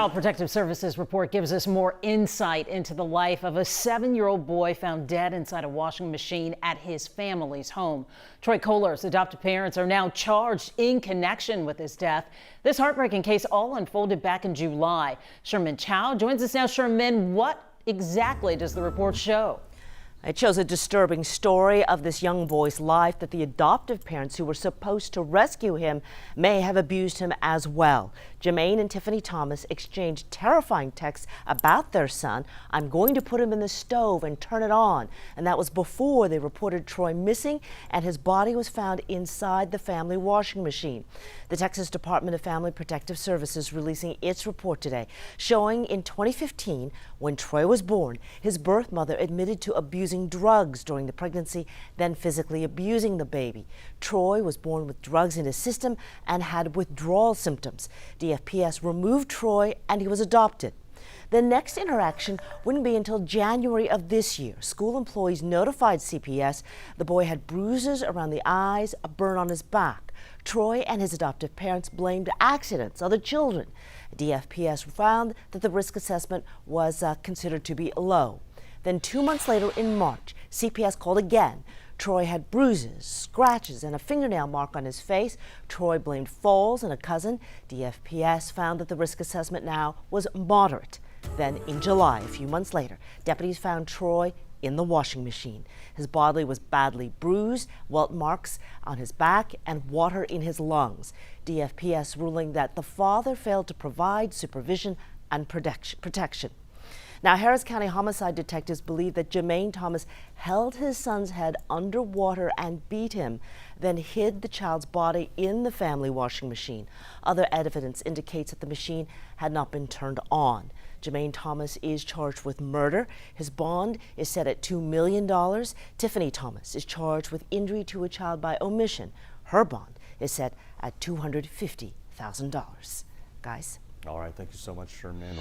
Child Protective Services report gives us more insight into the life of a 7-year-old boy found dead inside a washing machine at his family's home. Troy Kohler's adoptive parents are now charged in connection with his death. This heartbreaking case all unfolded back in July. Sherman Chow joins us now. Sherman, what exactly does the report show? It shows a disturbing story of this young boy's life that the adoptive parents who were supposed to rescue him may have abused him as well. Jermaine and Tiffany Thomas exchanged terrifying texts about their son. "I'm going to put him in the stove and turn it on." And that was before they reported Troy missing and his body was found inside the family washing machine. The Texas Department of Family Protective Services releasing its report today, showing in 2015, when Troy was born, his birth mother admitted to abusing drugs during the pregnancy, then physically abusing the baby. Troy was born with drugs in his system and had withdrawal symptoms. DFPS removed Troy and he was adopted. The next interaction wouldn't be until January of this year. School employees notified CPS the boy had bruises around the eyes, a burn on his back. Troy and his adoptive parents blamed accidents, other children. DFPS found that the risk assessment was considered to be low. Then 2 months later in March, CPS called again. Troy had bruises, scratches, and a fingernail mark on his face. Troy blamed falls and a cousin. DFPS found that the risk assessment now was moderate. Then in July, a few months later, deputies found Troy in the washing machine. His body was badly bruised, welt marks on his back, and water in his lungs. DFPS ruling that the father failed to provide supervision and protection. Now, Harris County homicide detectives believe that Jermaine Thomas held his son's head underwater and beat him, then hid the child's body in the family washing machine. Other evidence indicates that the machine had not been turned on. Jermaine Thomas is charged with murder. His bond is set at $2 million. Tiffany Thomas is charged with injury to a child by omission. Her bond is set at $250,000. Guys? All right, thank you so much, Sherman.